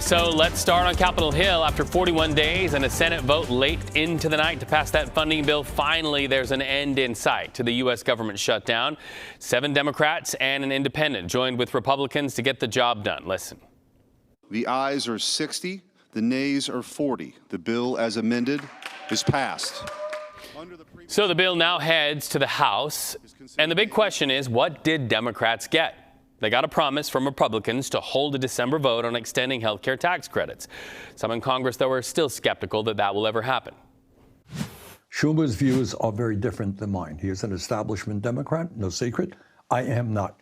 So let's start on Capitol Hill. After 41 days and a Senate vote late into the night to pass that funding bill, finally there's an end in sight to the U.S. government shutdown. 7 Democrats and an independent joined with Republicans to get the job done. Listen. The ayes are 60, the nays are 40. The bill as amended is passed. So the bill now heads to the House. And the big question is, what did Democrats get? They got a promise from Republicans to hold a December vote on extending health care tax credits. Some in Congress, though, are still skeptical that that will ever happen. Schumer's views are very different than mine. He is an establishment Democrat, no secret. I am not.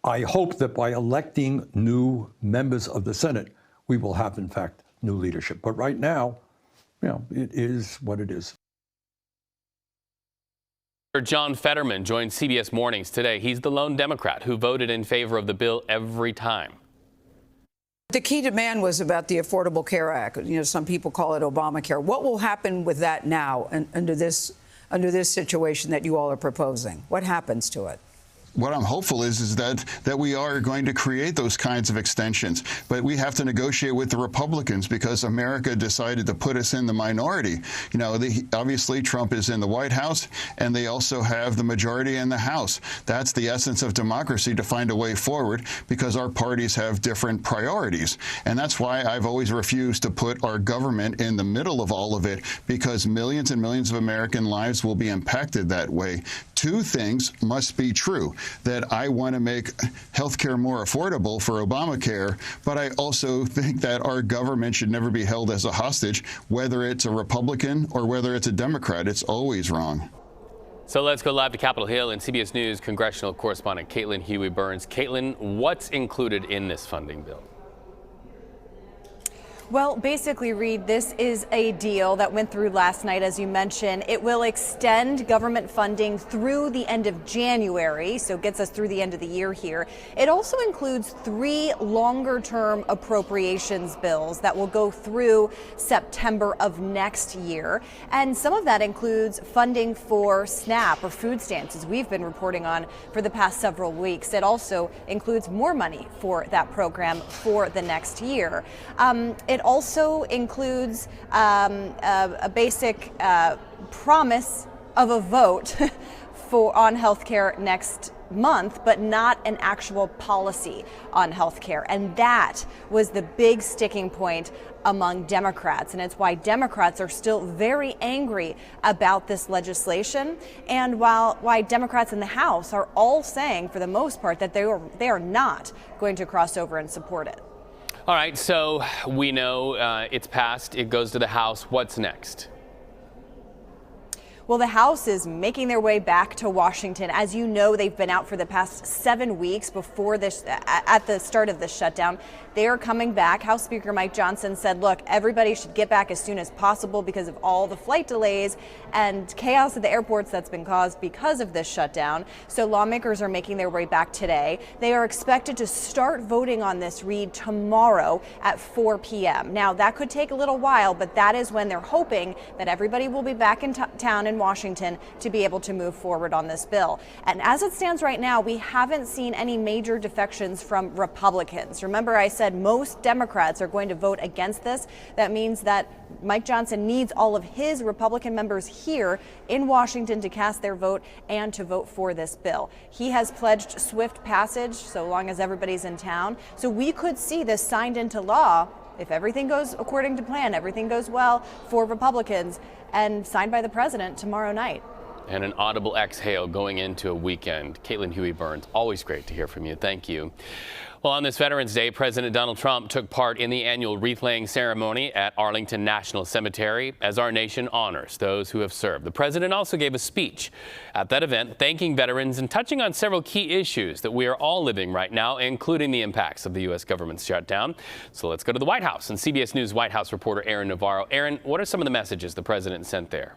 I hope that by electing new members of the Senate, we will have, in fact, new leadership. But right now, it is what it is. John Fetterman joined CBS Mornings today. He's the lone Democrat who voted in favor of the bill every time. The key demand was about the Affordable Care Act. Some people call it Obamacare. What will happen with that now under this situation that you all are proposing? What happens to it? What I'm hopeful is that we are going to create those kinds of extensions. But we have to negotiate with the Republicans because America decided to put us in the minority. Obviously, Trump is in the White House, and they also have the majority in the House. That's the essence of democracy, to find a way forward, because our parties have different priorities. And that's why I've always refused to put our government in the middle of all of it, because millions and millions of American lives will be impacted that way. 2 things must be true: that I want to make health care more affordable for Obamacare, but I also think that our government should never be held as a hostage, whether it's a Republican or whether it's a Democrat. It's always wrong. So let's go live to Capitol Hill and CBS News congressional correspondent Caitlin Huey-Burns. Caitlin, what's included in this funding bill? Well, basically, Reed, this is a deal that went through last night, as you mentioned. It will extend government funding through the end of January, so gets us through the end of the year here. It also includes 3 longer-term appropriations bills that will go through September of next year. And some of that includes funding for SNAP, or food stamps, as we've been reporting on for the past several weeks. It also includes more money for that program for the next year. It also includes a basic promise of a vote on health care next month, but not an actual policy on health care. And that was the big sticking point among Democrats. And it's why Democrats are still very angry about this legislation. And why Democrats in the House are all saying, for the most part, that they are not going to cross over and support it. All right, so we know it's passed. It goes to the House. What's next? Well, the House is making their way back to Washington. As you know, they've been out for the past 7 weeks before this, at the start of the shutdown. They are coming back. House Speaker Mike Johnson said, look, everybody should get back as soon as possible because of all the flight delays and chaos at the airports that's been caused because of this shutdown. So lawmakers are making their way back today. They are expected to start voting on this, Read, tomorrow at 4 p.m. Now, that could take a little while, but that is when they're hoping that everybody will be back in town in Washington to be able to move forward on this bill. And as it stands right now, we haven't seen any major defections from Republicans. Remember, I said most Democrats are going to vote against this. That means that Mike Johnson needs all of his Republican members here in Washington to cast their vote and to vote for this bill. He has pledged swift passage so long as everybody's in town. So we could see this signed into law if everything goes according to plan, everything goes well for Republicans, and signed by the president tomorrow night. And an audible exhale going into a weekend. Caitlin Huey-Burns, always great to hear from you. Thank you. Well, on this Veterans Day, President Donald Trump took part in the annual wreath-laying ceremony at Arlington National Cemetery as our nation honors those who have served. The president also gave a speech at that event, thanking veterans and touching on several key issues that we are all living right now, including the impacts of the U.S. government's shutdown. So let's go to the White House and CBS News White House reporter Aaron Navarro. Aaron, what are some of the messages the president sent there?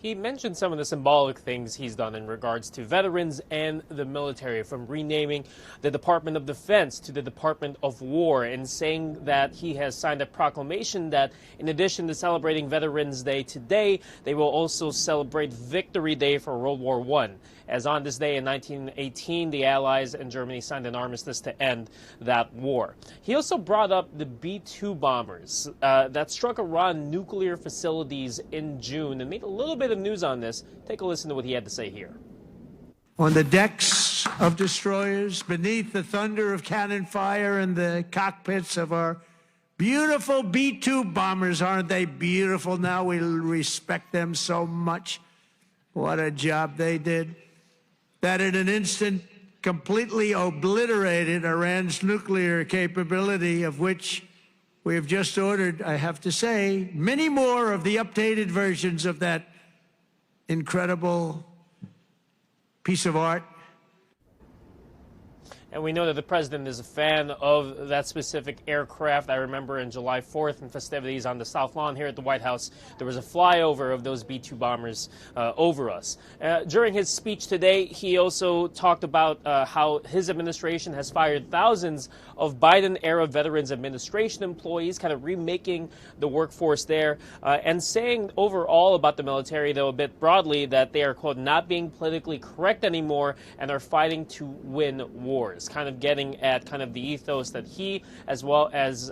He mentioned some of the symbolic things he's done in regards to veterans and the military, from renaming the Department of Defense to the Department of War, and saying that he has signed a proclamation that in addition to celebrating Veterans Day today, they will also celebrate Victory Day for World War I. As on this day in 1918, the Allies and Germany signed an armistice to end that war. He also brought up the B-2 bombers that struck Iran nuclear facilities in June and made a little bit of news on this. Take a listen to what he had to say here. On the decks of destroyers, beneath the thunder of cannon fire in the cockpits of our beautiful B-2 bombers. Aren't they beautiful now? We respect them so much. What a job they did. That in an instant completely obliterated Iran's nuclear capability, of which we have just ordered, I have to say, many more of the updated versions of that incredible piece of art. And we know that the president is a fan of that specific aircraft. I remember in July 4th in festivities on the South Lawn here at the White House, there was a flyover of those B-2 bombers over us. During his speech today, he also talked about how his administration has fired thousands of Biden-era Veterans Administration employees, kind of remaking the workforce there, and saying overall about the military, though a bit broadly, that they are, quote, not being politically correct anymore and are fighting to win wars. Kind of getting at kind of the ethos that he, as well as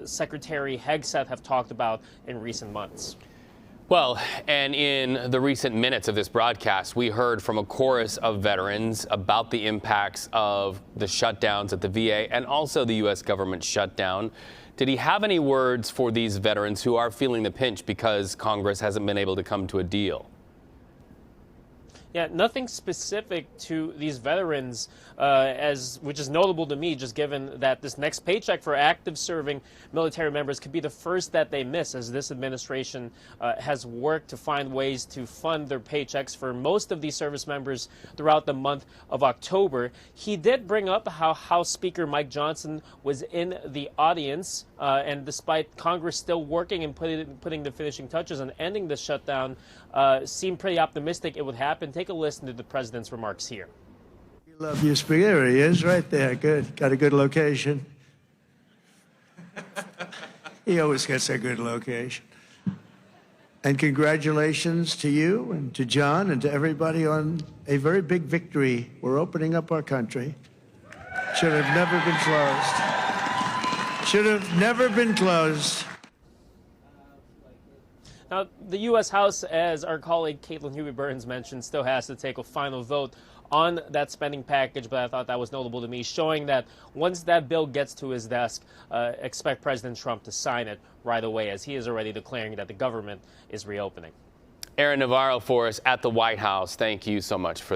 Secretary Hegseth, have talked about in recent months. Well, and in the recent minutes of this broadcast, we heard from a chorus of veterans about the impacts of the shutdowns at the VA and also the U.S. government shutdown. Did he have any words for these veterans who are feeling the pinch because Congress hasn't been able to come to a deal? Yeah, nothing specific to these veterans, which is notable to me, just given that this next paycheck for active serving military members could be the first that they miss, as this administration has worked to find ways to fund their paychecks for most of these service members throughout the month of October. He did bring up how House Speaker Mike Johnson was in the audience, and despite Congress still working and putting the finishing touches on ending the shutdown, seemed pretty optimistic it would happen. Take a listen to the president's remarks here. You love your speaker. There he is, right there. Good. Got a good location. He always gets a good location. And congratulations to you and to John and to everybody on a very big victory. We're opening up our country. Should have never been closed. Should have never been closed. Now, the U.S. House, as our colleague Caitlin Huey-Burns mentioned, still has to take a final vote on that spending package, but I thought that was notable to me, showing that once that bill gets to his desk, expect President Trump to sign it right away, as he is already declaring that the government is reopening. Aaron Navarro for us at the White House. Thank you so much for